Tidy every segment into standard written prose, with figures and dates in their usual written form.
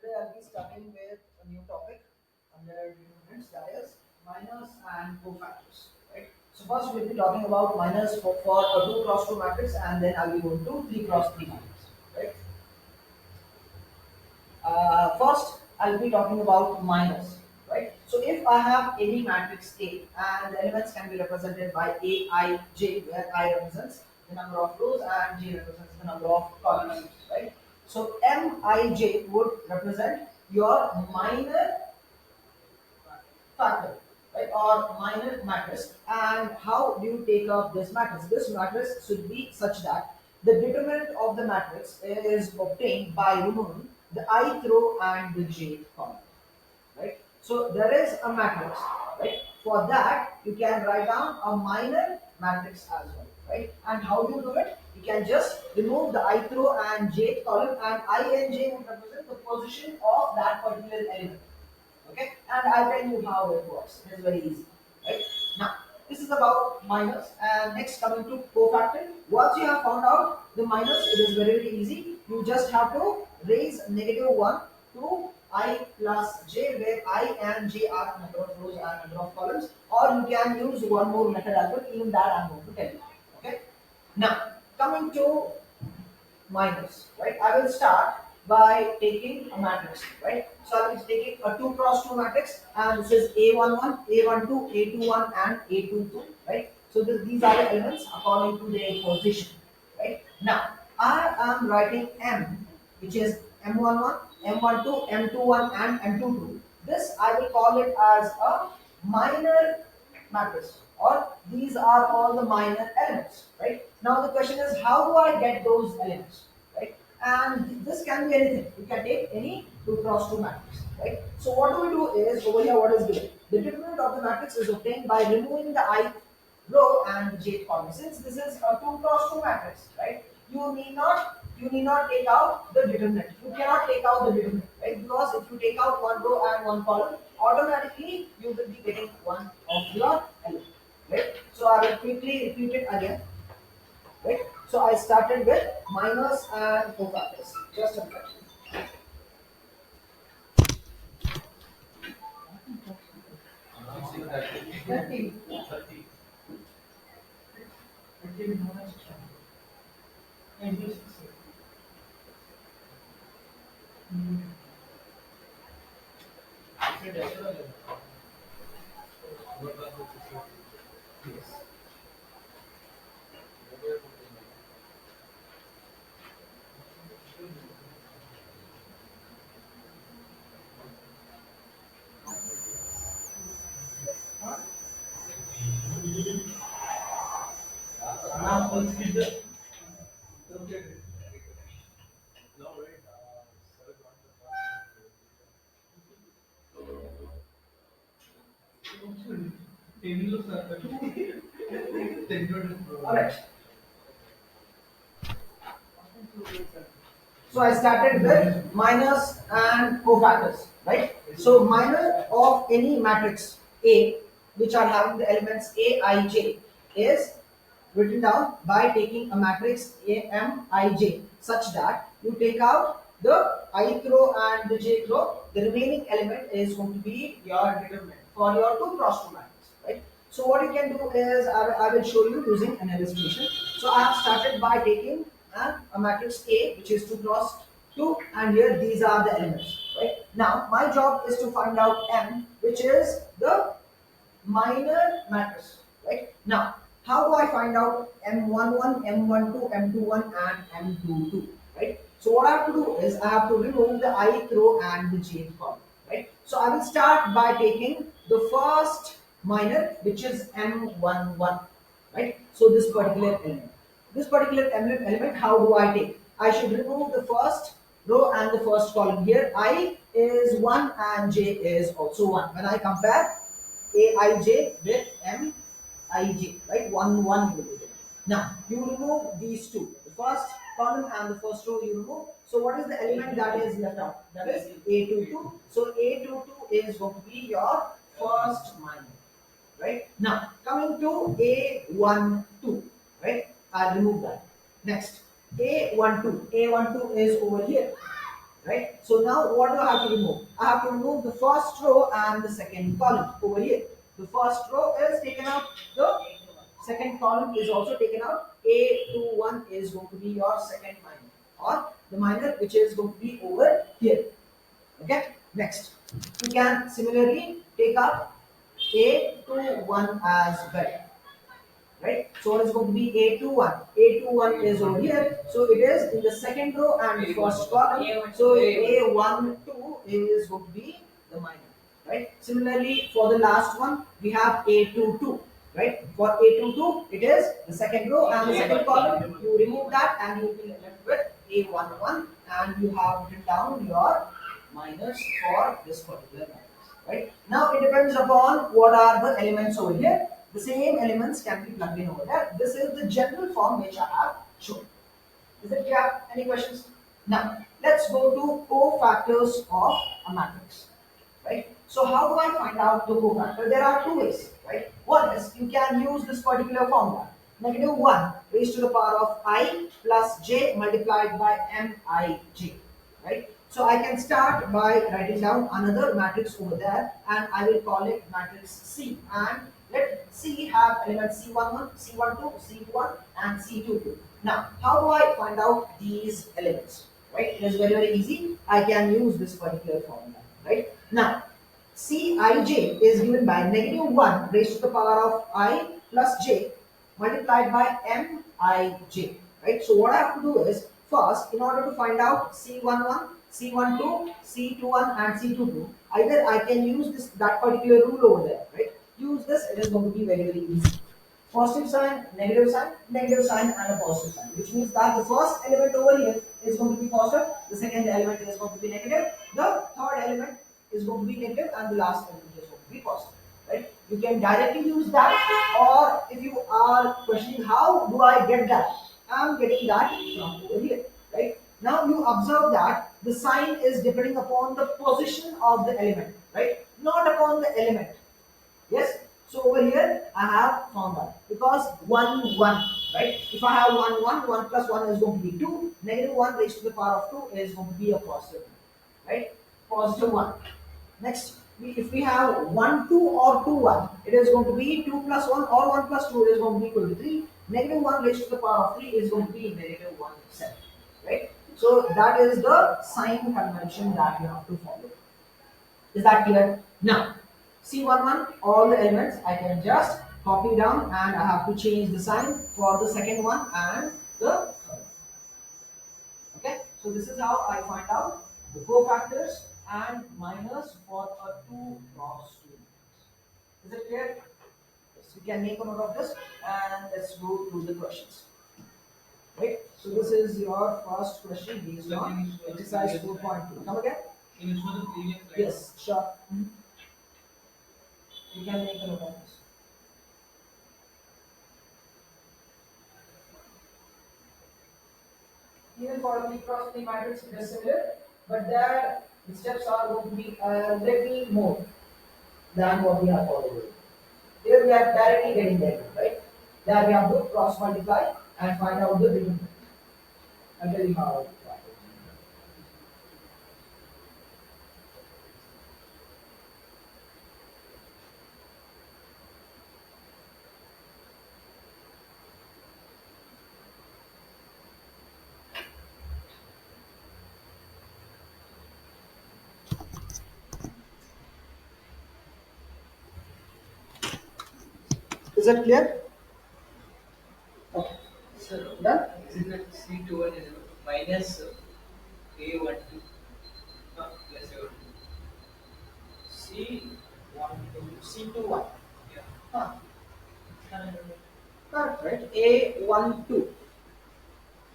Today I'll be starting with a new topic under units, that is minors and cofactors. Right. So first we'll be talking about minors for a 2 cross 2 matrix, and then I'll be going to 3 cross 3 matrix. Right. First I'll be talking about minors. Right. So if I have any matrix A and the elements can be represented by A, I, J, where I represents the number of rows and J represents the number of columns. Right. So Mij would represent your minor factor, right, or minor matrix. And how do you take up this matrix? This matrix should be such that the determinant of the matrix is obtained by removing the ith row and the jth column, right? So there is a matrix, right? For that, you can write down a minor matrix as well, right? And how do you do it? You can just remove the ith row and jth column, and I and j would represent the position of that particular element. Okay, and I'll tell you how it works. It is very easy, right? Now, this is about minus, and next coming to cofactor. Once you have found out the minus, it is very easy. You just have to raise -1 to I plus j, where I and j are number of rows and number of columns, or you can use one more method as well. Even that I'm going to tell you. Okay. Now, coming to minus, right? I will start by taking a matrix, right? So I will be taking a 2 cross 2 matrix, and this is A11, A12, A21, and A22, right? So these are the elements according to their position, right? Now, I am writing M, which is M11, M12, M21, and M22. This I will call it as a minor matrix, or these are all the minor elements, right? Now the question is, how do I get those elements, right? And this can be anything. You can take any 2 cross 2 matrix, right? So what do we do is, over here what is given? The determinant of the matrix is obtained by removing the ith row and the jth column. Since this is a 2 cross 2 matrix, right? You need not take out the determinant. You cannot take out the determinant, right? Because if you take out one row and one column, automatically you will be getting one of your element, right? So I will quickly repeat it again, right? So I started with minus and cofactors. Just a minute. 30. 30 minus 26. Yes. Huh? Now consider. Alright. So I started with minus and cofactors, right? So minor of any matrix A, which are having the elements A, I, J, is written down by taking a matrix A, M, I, J, such that you take out the ith row and the jth row. The remaining element is going to be your determinant for your 2 cross 2 matrix, right? So what you can do is, I will show you using an illustration. So I have started by taking a matrix A, which is 2 cross 2, and here these are the elements, right? Now my job is to find out M, which is the minor matrix, right? Now, how do I find out M11, M12, M21, and M22, right? So what I have to do is, I have to remove the ith row and the jth column, right? So I will start by taking the first minor, which is M11, right? So this particular element. This particular element, how do I take? I should remove the first row and the first column. Here I is 1 and j is also 1. When I compare Aij with Mij, right? 1, 1 you will be getting. Now you remove these two, the first column and the first row you remove. So what is the element that is left out? That is A22. So A22 is going to be your first minor, right? Now coming to A12, right? I'll remove that. Next, A12. A12 is over here. right? So now what do I have to remove? I have to remove the first row and the second column over here. The first row is taken out, the second column is also taken out. A21 is going to be your second minor, or the minor which is going to be over here. Okay, next. You can similarly take up A21 as well, right? So what is going to be A21? A21 is over here. So it is in the second row and the first column. So A12 is going to be the minor, right? Similarly, for the last one, we have A22, right? For A22, it is the second row and the second column. You remove that and you will be left with A11, and you have written down your minors for this particular matrix, right? Now it depends upon what are the elements over here. The same elements can be plugged in over there. This is the general form which I have shown. Is it clear? Any questions? Now let's go to cofactors of a matrix, right? So how do I find out the cofactor? There are two ways, right? One is you can use this particular formula, negative 1 raised to the power of I plus j multiplied by mij, right? So I can start by writing down another matrix over there, and I will call it matrix C, and let C have elements C11, C12, C21 and C22. Now how do I find out these elements? Right, it is very very easy. I can use this particular formula, right? Now Cij is given by negative 1 raised to the power of I plus j multiplied by mij, right? So what I have to do is, first, in order to find out C11, C12, C21 and C22, either I can use this that particular rule over there, right? Use this, it is going to be very very easy. Positive sign, negative sign and a positive sign, which means that the first element over here is going to be positive, the second element is going to be negative, the third element is going to be negative, and the last element is going to be positive, right? You can directly use that, or if you are questioning how do I get that, I am getting that from over here, right? Now you observe that the sign is depending upon the position of the element, right? Not upon the element. Yes. So over here I have found out, because 1 1, right? If I have 1 1, 1 plus 1 is going to be 2. Negative 1 raised to the power of 2 is going to be a positive, right? Positive 1. Next, if we have 1 2 or 2 1, it is going to be 2 plus 1 or 1 plus 2 is going to be equal to 3. Negative 1 raised to the power of 3 is going to be negative 1 7, right? So that is the sign convention that you have to follow. Is that clear? Now, C11, all the elements I can just copy down, and I have to change the sign for the second one and the third. Okay, so this is how I find out the cofactors and minors for a 2 cross 2. Is it clear? Yes, we can make a note of this, and let's go through the questions. Right, so this is your first question based on exercise 4.2. Come again? Can you show the previous slide? Yes, sure. You can make a note of this. Even for the cross 3 matrix, it is similar, but there the steps are going to be a little more than what we have followed. Here we are directly getting there, right? There we have to cross multiply and find out the determinant. I'll tell you how. Is that clear? Okay. Sir, Done? isn't that C21 is minus A12? No, plus A12. C21. Yeah. Huh. Correct, right? A12.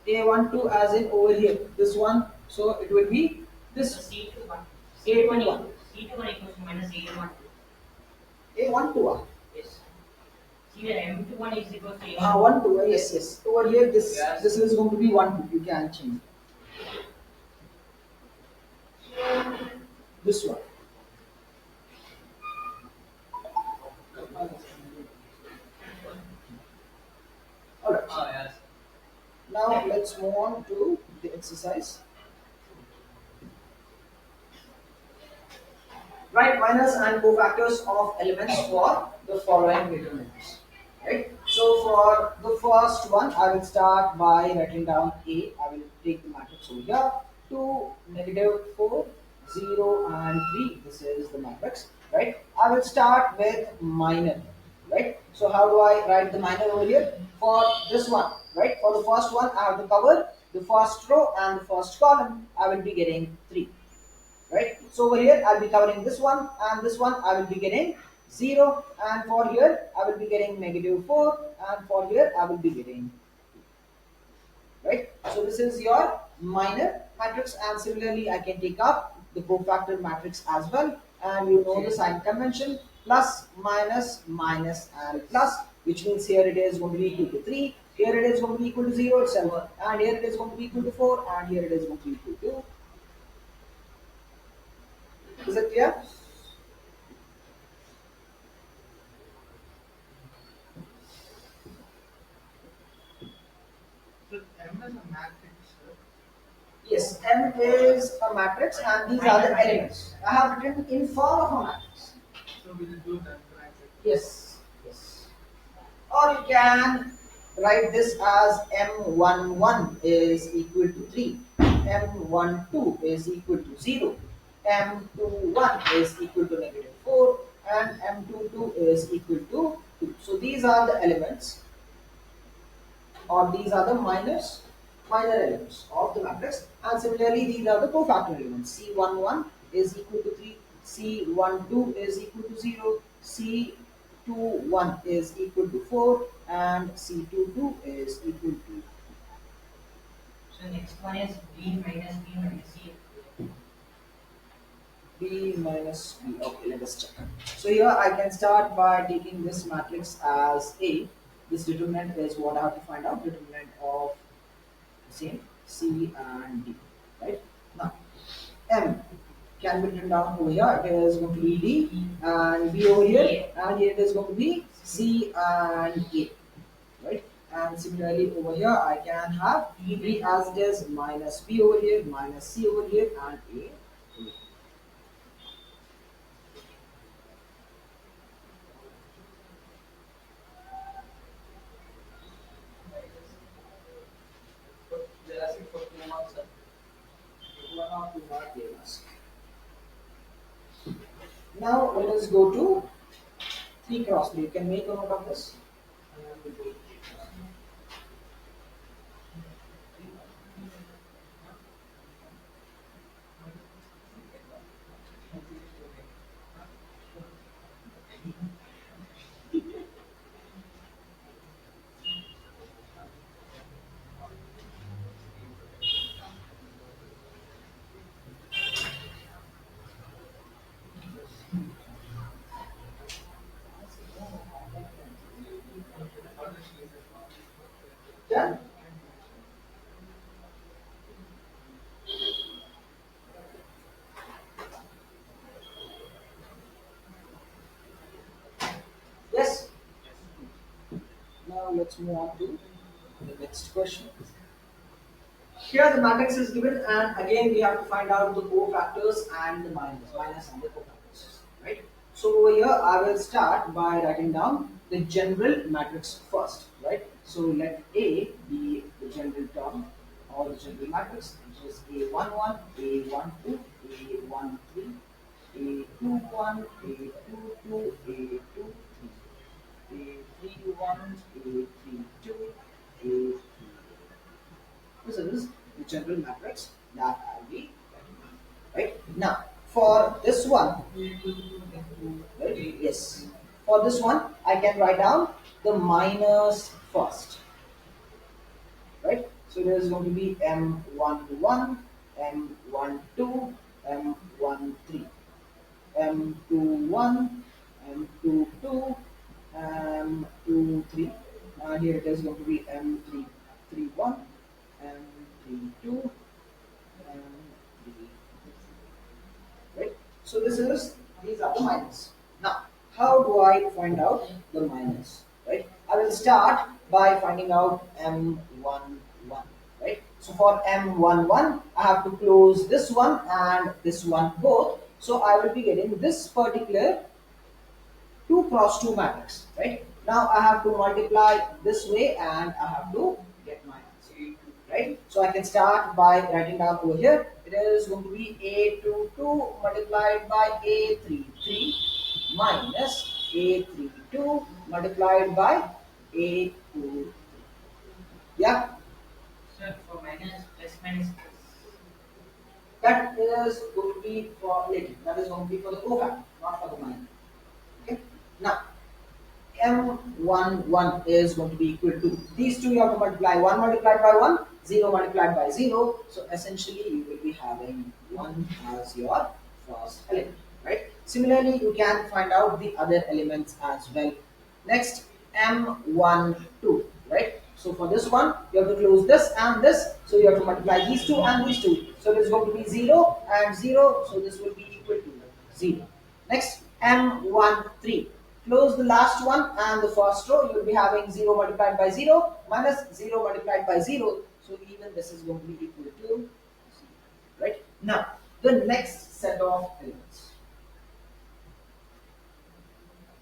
A12 as in over here. This one. So it will be this C21. A21. C21 equals to minus A12. A12. Yes. See here, M21 is equals to Ah, A12. 1 2. Yes, yes. Over here, this Yes. this is going to be 1 2. You can change this one. Alright. Ah, yes. Now let's move on to the exercise. Write minus and cofactors of elements for the following determinants. Right. So for the first one, I will start by writing down A. I will take the matrix over here. 2, -4, 0, and 3. This is the matrix. Right. I will start with minor. Right. So how do I write the minor over here? For this one, right? For the first one, I have to cover the first row and the first column. I will be getting 3, right? So over here I'll be covering this one and this one I will be getting 0, and for here I will be getting -4, and for here I will be getting, right? So this is your minor matrix, and similarly I can take up the cofactor matrix as well, and you know the sign convention: plus, minus, minus, and plus, which means here it is going to be equal to 3, here it is going to be equal to 0 itself, and here it is going to be equal to 4, and here it is going to be equal to. Is it clear? So M is a matrix, sir. Yes, M is a matrix and these are the elements. I have written in form of a matrix. So we'll do that bracket. Yes, yes. Or you can write this as M11 is equal to 3, M12 is equal to 0, M21 is equal to -4, and M22 is equal to 2. So these are the elements, or these are the minor elements of the matrix, and similarly these are the cofactor elements. C11 is equal to 3, C12 is equal to 0, C21 is equal to 4, and C22 is equal to. So next one is B minus C. B minus B. Okay, let us check. So here I can start by taking this matrix as A. This determinant is what I have to find out, determinant of same C and D, right? Now M can be written down over here. It is going to be D and B over here, and here it is going to be C and A, right? And similarly over here I can have B as it is, minus B over here, minus C over here, and A over here. They're asking for 2 marks, sir. One or two more tables. Now let us go to 3 cross 3. You can make a note of this. Yeah? Yes? Now let's move on to the next question. Here the matrix is given, and again we have to find out the cofactors and the minus and the cofactors, right? So over here I will start by writing down the general matrix first, right? So let A be the general term or the general matrix, which is A11, A12, A13, A21, A22, A23, A31, A32, A. This is the general matrix that I'll be writing, right? Now, for this one, right? Yes. For this one, I can write down the minus first, right? So there is going to be M11, M12, M13, M21, M22, M23, and here it is going to be M331, M32, M3, right? So these are the minus. Now, how do I find out the minus, right? I will start by finding out M11, right? So for M11, I have to close this one and this one both. So I will be getting this particular 2 cross 2 matrix, right? Now I have to multiply this way and I have to get my answer, right? So I can start by writing down over here. It is going to be A22 multiplied by A33 minus A32 multiplied by A2. Yeah, Sir, for minus plus minus plus. that is going to be for later. That is going to be for the cofactor, not for the minor. Okay. Now M11 is going to be equal to these two. You have to multiply 1 multiplied by 1, 0 multiplied by 0. So essentially you will be having 1 as your first element, right? Similarly, you can find out the other elements as well. Next, M12, right? So for this one, you have to close this and this. So you have to multiply these two and these two. So it is going to be 0 and 0. So this will be equal to 0. Next, M13. Close the last one and the first row. You will be having 0 multiplied by 0 minus 0 multiplied by 0. So even this is going to be equal to 0. Right? Now, the next set of elements.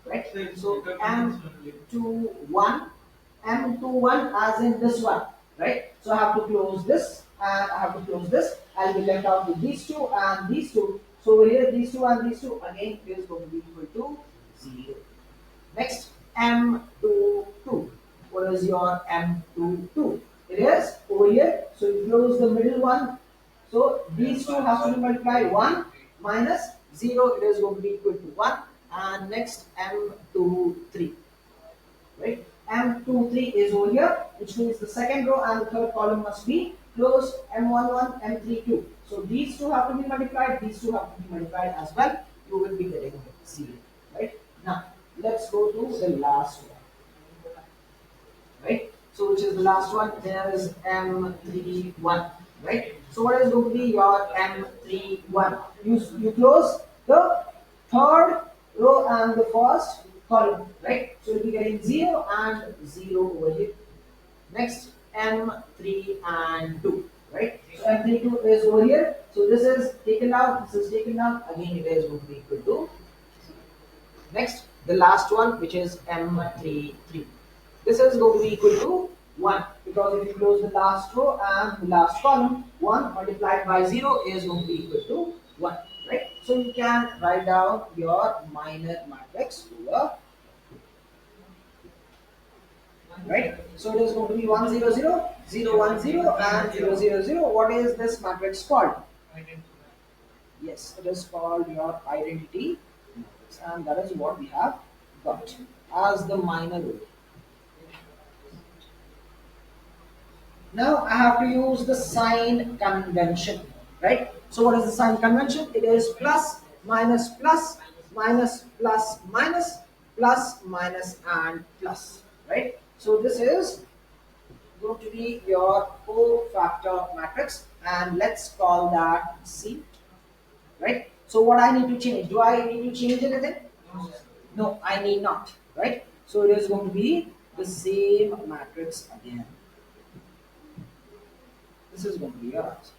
Right? So M21, M21 as in this one. Right? So I have to close this and I have to close this. I'll be left out with these two and these two. So over here, these two and these two again is going to be equal to 0. Next, M22. What is your M22? It is over here. So you close the middle one. So these two have to be multiplied. 1 minus 0. It is going to be equal to 1. And next, M23. Right? M23 is over here, which means the second row and the third column must be closed. M11, M32. So these two have to be multiplied. These two have to be multiplied as well. You will be getting 0. Right? Now, let's go to the last one, right? So which is the last one? There is M31, right? So what is going to be your M31? You close the third row and the first column, right? So you'll be getting 0 and 0 over here. Next, M3 and 2, right? So M32 is over here. So this is taken out, this is taken out. Again, it is going to be equal to. Next, the last one, which is M33. This is going to be equal to 1 because if you close the last row and the last column, 1 multiplied by 0 is going to be equal to 1. Right? So you can write down your minor matrix over. Right? So it is going to be 1 0 0, 0 1 0, and 0 0 0. What is this matrix called? Yes, it is called your identity matrix, and that is what we have got as the minor rule. Now I have to use the sign convention, right? So what is the sign convention? It is plus, minus, plus, minus, plus, minus, plus, minus, and plus, right? So this is going to be your cofactor matrix, and let's call that C, right? So what I need to change? Do I need to change anything? No, I need not, right? So it is going to be the same matrix again. This is going to be your answer.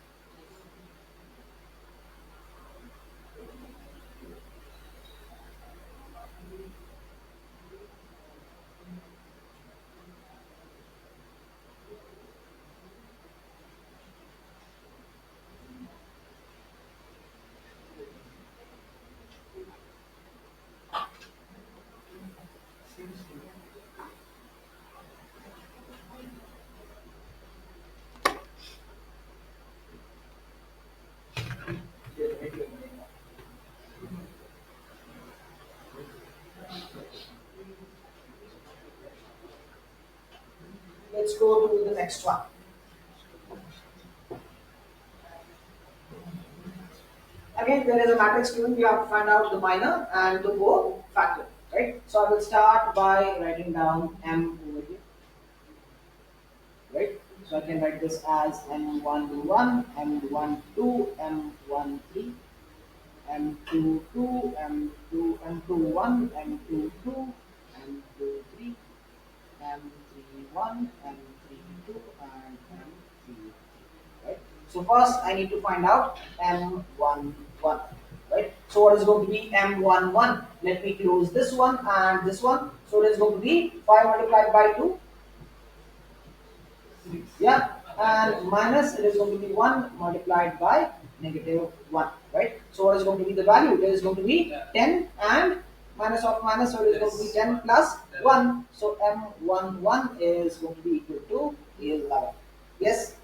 Let's go to the next one. Again, there is a matrix given. We have to find out the minor and the cofactor, right? So I will start by writing down M over here, right? So I can write this as M11, M12, M13, M22, M21, M22, M23, M31, M32, and M33. Right? So first I need to find out M11, right? So what is going to be M11? Let me close this one and this one. So it is going to be 5 multiplied by 2. Yeah, and minus it is going to be 1 multiplied by negative 1, right? So what is going to be the value? It is going to be 10 and minus of minus, so it is going to be 10 plus 1. So M11 is going to be equal to 11. Yes,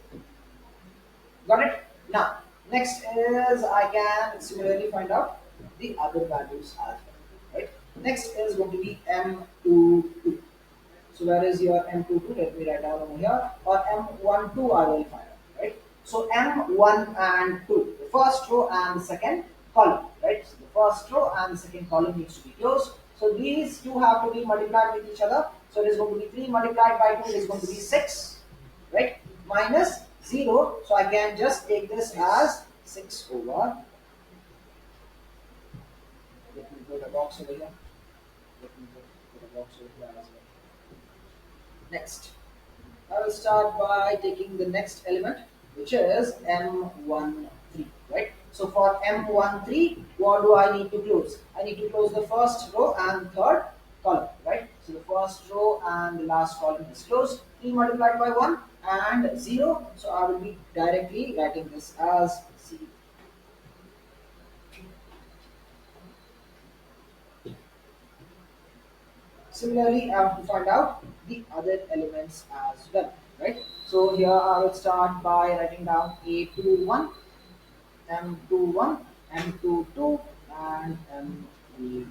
got it? Now, next is I can similarly find out the other values as well, right? Next is going to be M22. So where is your M22? Let me write down over here. Or M12 I will find out, right? So M1 and 2, the first row and the second column, right? So the first row and the second column needs to be closed. So these two have to be multiplied with each other. So it is going to be 3 multiplied by 2 is going to be 6, right? Minus 0. So I can just take this as 6 over. Let me put a box over here. Let me put a box over here as well. Next, I will start by taking the next element, which is M13, right? So for M13, what do I need to close? I need to close the first row and third column, right? So the first row and the last column is closed. 3 multiplied by 1 and 0. So I will be directly writing this as C. Similarly, I have to find out the other elements as well, right? So here I will start by writing down A21, M21, M22, and M3,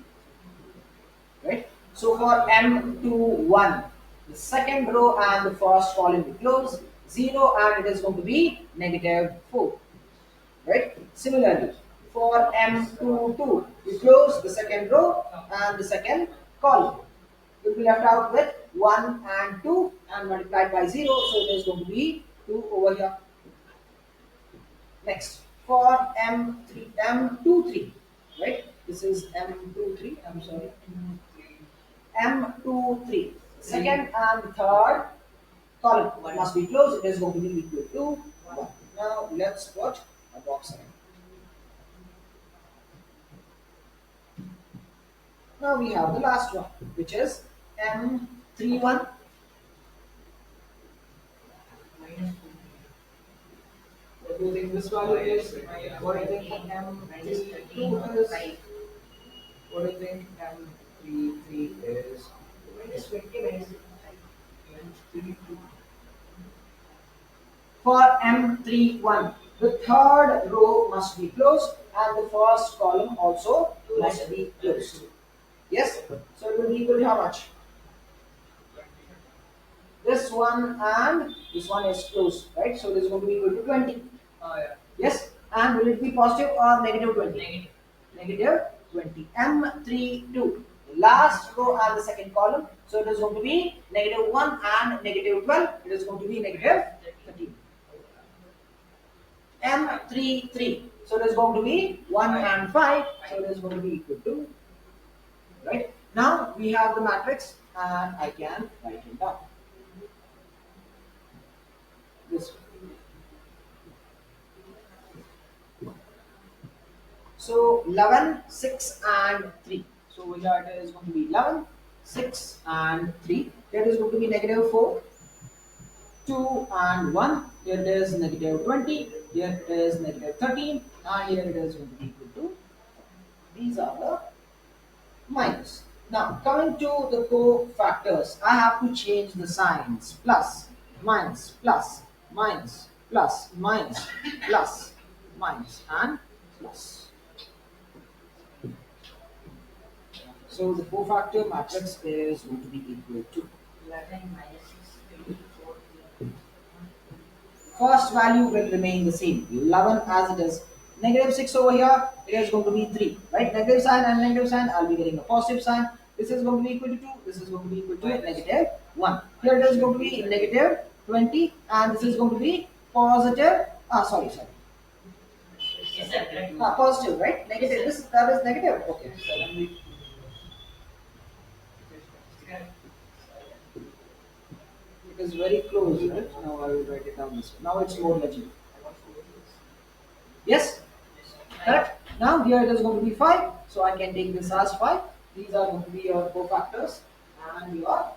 right? So for M21, the second row and the first column we close, 0 and it is going to be negative 4, right? Similarly, for M22, we close the second row and the second column. You'll be left out with 1 and 2 and multiplied by 0, so it is going to be 2 over here. Next, for M23, right? This is M23, I'm sorry. M23, second and third column must be closed, it is going to be equal to 1. Now, let's put a box in. Now we have the last one, which is M31. minus What do you think this value is? What do you think 2 minus 13 M32 is? 5 What do you think M33 is? minus 20 minus 5. For M31, the third row must be closed and the first column also must be closed. Yes? So it will be equal to how much? This one and this one is closed, right? So this is going to be equal to 20. Yeah. Yes? And will it be positive or negative 20? Negative. Negative 20. M32. The last row and the second column. So it is going to be negative 1 and negative 12. It is going to be negative 13. M33. So it is going to be 1 and 5. So it is going to be equal to. Right? Now we have the matrix and I can write it down. This way. So 11, 6 and 3. So here it is going to be 11, 6 and 3. Here it is going to be negative 4, 2 and 1. Here it is negative 20. Here it is negative 13. And here it is going to be equal to. These are the minus. Now coming to the cofactors, I have to change the signs. Plus, minus, plus, minus, plus, minus, plus, minus and plus. So the cofactor matrix is going to be equal to 11 minus 6 4 first value will remain the same 11 as it is. Negative 6 over here, it is going to be 3, right? Negative sign and negative sign, I'll be getting a positive sign. This is going to be equal to 2, this is going to be equal to negative 1. Here it is going to be negative 20 and this is going to be positive, sorry. Yes, sir. Correct. Positive, right? Negative, that is negative, okay. It is very close, right? Now I will write it down this way. Now it's more legible. Yes? Correct? Now here it is going to be 5, so I can take this as 5. These are going to be your cofactors and your